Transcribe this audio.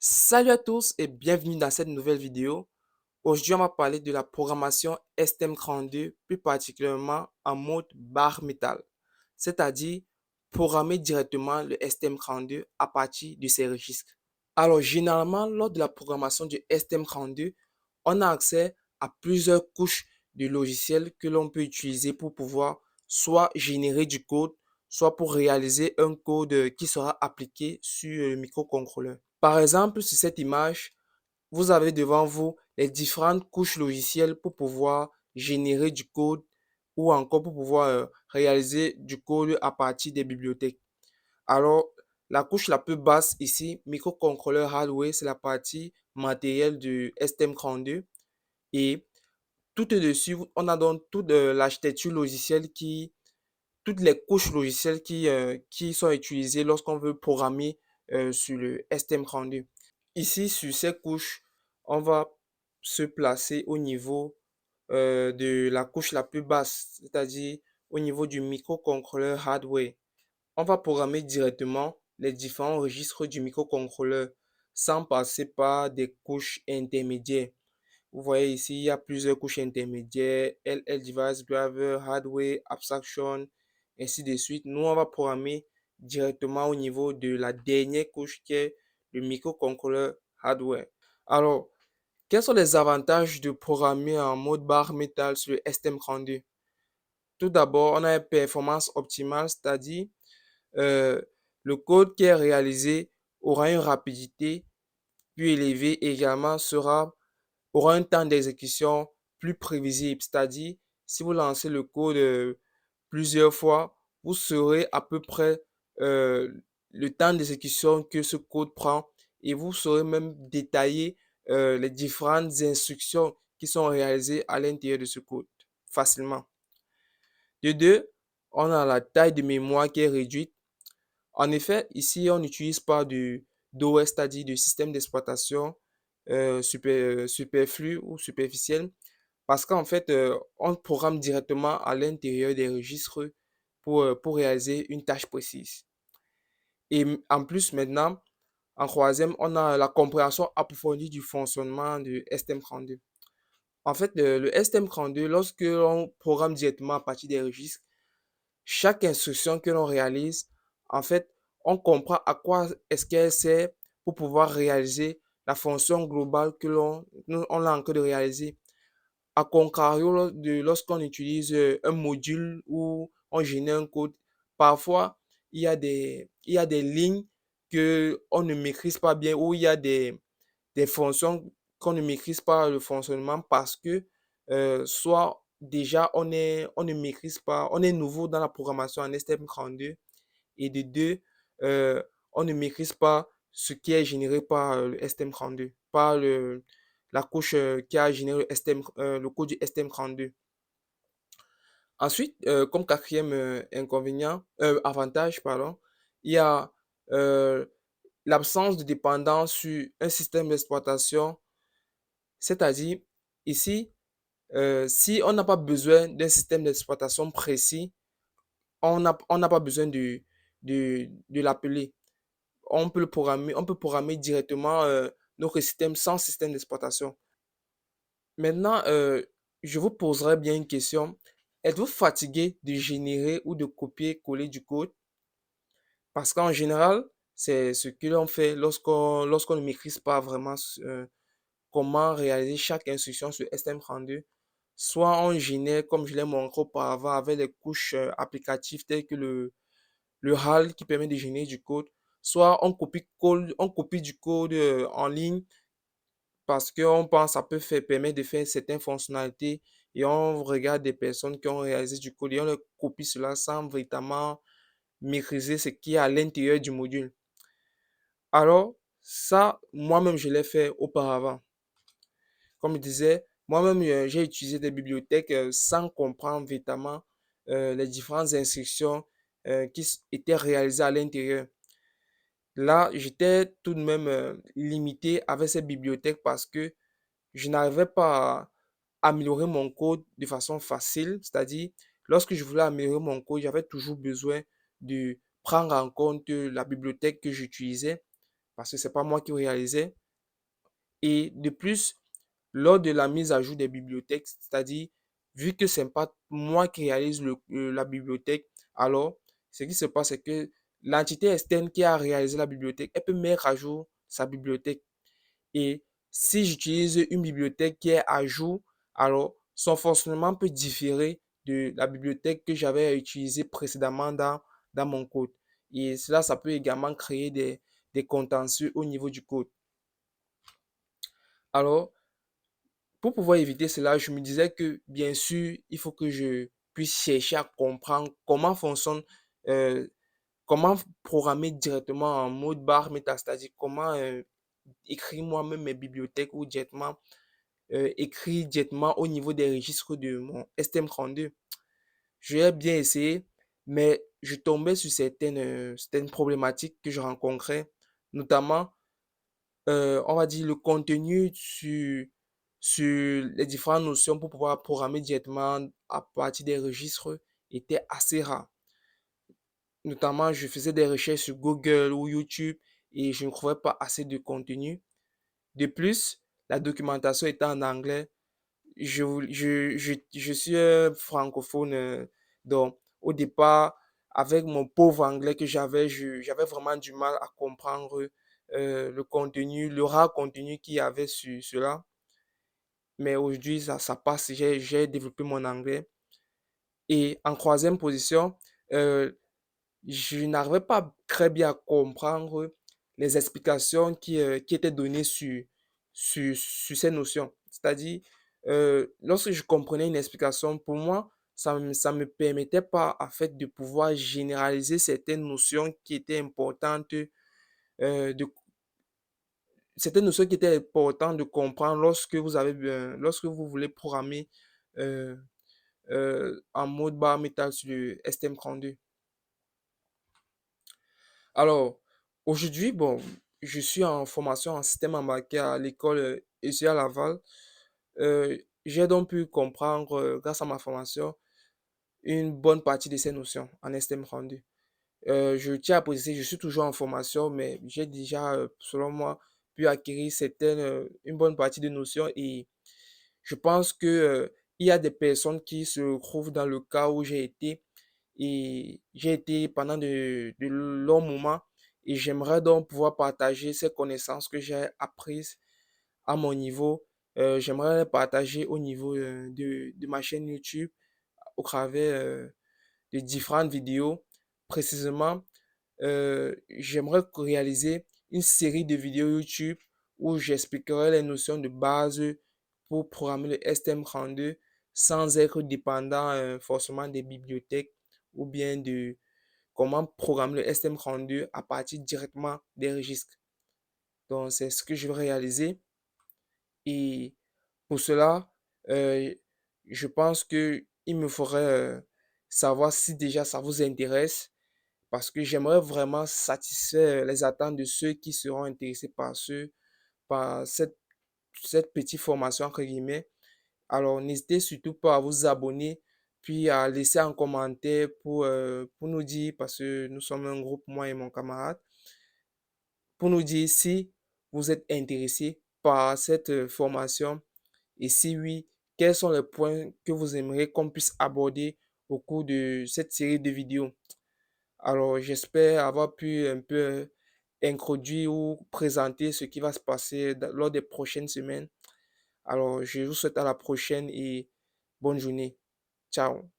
Salut à tous et bienvenue dans cette nouvelle vidéo. Aujourd'hui, on va parler de la programmation STM32, plus particulièrement en mode bar métal, c'est-à-dire programmer directement le STM32 à partir de ses registres. Alors, généralement, lors de la programmation du STM32, on a accès à plusieurs couches de logiciels que l'on peut utiliser pour pouvoir soit générer du code, soit pour réaliser un code qui sera appliqué sur le microcontrôleur. Par exemple, sur cette image, vous avez devant vous les différentes couches logicielles pour pouvoir générer du code ou encore pour pouvoir réaliser du code à partir des bibliothèques. Alors, la couche la plus basse ici, microcontrôleur hardware, c'est la partie matérielle du STM32. Et tout au-dessus, on a donc toute l'architecture logicielle toutes les couches logicielles qui sont utilisées lorsqu'on veut programmer sur le STM32. Ici, sur ces couches, on va se placer au niveau de la couche la plus basse, c'est-à-dire au niveau du microcontrôleur hardware. On va programmer directement les différents registres du microcontrôleur sans passer par des couches intermédiaires. Vous voyez ici, il y a plusieurs couches intermédiaires, LL Device Driver, Hardware, Abstraction, ainsi de suite. Nous, on va programmer directement au niveau de la dernière couche qui est le microcontrôleur Hardware. Alors, quels sont les avantages de programmer en mode bar métal sur le STM32? Tout d'abord, on a une performance optimale, c'est-à-dire euh, le code qui est réalisé aura une rapidité plus élevée et également aura un temps d'exécution plus prévisible. C'est-à-dire, si vous lancez le code plusieurs fois, vous saurez à peu près euh, le temps d'exécution que ce code prend et vous saurez même détailler les différentes instructions qui sont réalisées à l'intérieur de ce code facilement. De deux, on a la taille de mémoire qui est réduite. En effet, ici, on n'utilise pas d'OS, c'est-à-dire de système d'exploitation superflu ou superficiel, parce qu'en fait, on programme directement à l'intérieur des registres pour réaliser une tâche précise. Et en plus, maintenant, en troisième, on a la compréhension approfondie du fonctionnement du STM32. En fait, le STM32, lorsque l'on programme directement à partir des registres, chaque instruction que l'on réalise, en fait, on comprend à quoi est-ce qu'elle sert pour pouvoir réaliser la fonction globale on a en train de réaliser. À contrario de lorsqu'on utilise un module ou on génère un code, parfois il y a des lignes que on ne maîtrise pas bien ou il y a des fonctions qu'on ne maîtrise pas le fonctionnement parce que soit déjà on ne maîtrise pas, on est nouveau dans la programmation en STM32 et de deux, on ne maîtrise pas ce qui est généré par le STM32, par la couche qui a généré le code du STM32. Ensuite, comme quatrième avantage, pardon, il y a euh, l'absence de dépendance sur un système d'exploitation, c'est-à-dire ici, si on n'a pas besoin d'un système d'exploitation précis, on n'a pas besoin de l'appeler. On peut programmer directement notre système sans système d'exploitation. Maintenant, je vous poserai bien une question. Êtes-vous fatigué de générer ou de copier-coller du code? Parce qu'en général, c'est ce que l'on fait lorsqu'on ne maîtrise pas vraiment comment réaliser chaque instruction sur STM32. Soit on génère, comme je l'ai montré auparavant, avec les couches applicatives telles que le HAL qui permet de générer du code. Soit on copie du code en ligne parce qu'on pense que ça peut permettre de faire certaines fonctionnalités et on regarde des personnes qui ont réalisé du code et on leur copie cela sans véritablement maîtriser ce qui est à l'intérieur du module. Alors, ça, moi-même, je l'ai fait auparavant. Comme je disais, moi-même, j'ai utilisé des bibliothèques sans comprendre véritablement les différentes instructions étaient réalisées à l'intérieur. Là, j'étais tout de même limité avec ces bibliothèques parce que je n'arrivais pas à améliorer mon code de façon facile. C'est-à-dire, lorsque je voulais améliorer mon code, j'avais toujours besoin de prendre en compte la bibliothèque que j'utilisais parce que c'est pas moi qui réalisais. Et de plus, lors de la mise à jour des bibliothèques, c'est-à-dire, vu que c'est pas moi qui réalise la bibliothèque, alors ce qui se passe, c'est que l'entité externe qui a réalisé la bibliothèque, elle peut mettre à jour sa bibliothèque. Et si j'utilise une bibliothèque qui est à jour, alors son fonctionnement peut différer de la bibliothèque que j'avais utilisée précédemment dans mon code. Et cela, ça peut également créer des contentieux au niveau du code. Alors, pour pouvoir éviter cela, je me disais que bien sûr, il faut que je puisse chercher à comprendre comment fonctionne, euh, comment programmer directement en mode bar méta, c'est-à-dire comment écrire moi-même mes bibliothèques ou directement écrire directement au niveau des registres de mon STM32. J'ai bien essayé, mais je tombais sur certaines problématiques que je rencontrais, notamment on va dire, le contenu sur les différentes notions pour pouvoir programmer directement à partir des registres était assez rare. Notamment, je faisais des recherches sur Google ou YouTube et je ne trouvais pas assez de contenu. De plus, la documentation était en anglais. Je suis un francophone, donc au départ, avec mon pauvre anglais que j'avais vraiment du mal à comprendre le contenu, le rare contenu qu'il y avait sur cela. Mais aujourd'hui, ça passe, j'ai développé mon anglais. Et en troisième position, euh, je n'arrivais pas très bien à comprendre les explications qui étaient données sur ces notions. C'est-à-dire, lorsque je comprenais une explication, pour moi, ça me permettait pas, en fait, de pouvoir généraliser certaines notions qui étaient importantes, de, certaines notions qui étaient importantes de comprendre lorsque vous voulez programmer euh, en mode bar métal sur le STM32. Alors, aujourd'hui, bon, je suis en formation en système embarqué à l'école ESUA Laval. J'ai donc pu comprendre, grâce à ma formation, une bonne partie de ces notions en STM32. Je tiens à préciser, je suis toujours en formation, mais j'ai déjà, selon moi, pu acquérir une bonne partie de notions et je pense que, il y a des personnes qui se retrouvent dans le cas où j'ai été et j'ai été pendant de longs moments et j'aimerais donc pouvoir partager ces connaissances que j'ai apprises à mon niveau. J'aimerais les partager au niveau de ma chaîne YouTube au travers de différentes vidéos. Précisément, j'aimerais réaliser une série de vidéos YouTube où j'expliquerai les notions de base pour programmer le STM32 sans être dépendant forcément des bibliothèques ou bien de comment programmer le STM32 à partir directement des registres. Donc, c'est ce que je vais réaliser. Et pour cela, euh, je pense que il me faudrait savoir si déjà ça vous intéresse parce que j'aimerais vraiment satisfaire les attentes de ceux qui seront intéressés par cette petite formation, entre guillemets. Alors, n'hésitez surtout pas à vous abonner, puis à laisser un commentaire pour nous dire, parce que nous sommes un groupe, moi et mon camarade, pour nous dire si vous êtes intéressé par cette formation et si oui, quels sont les points que vous aimeriez qu'on puisse aborder au cours de cette série de vidéos. Alors, j'espère avoir pu un peu introduire ou présenter ce qui va se passer lors des prochaines semaines. Alors, je vous souhaite à la prochaine et bonne journée. Ciao.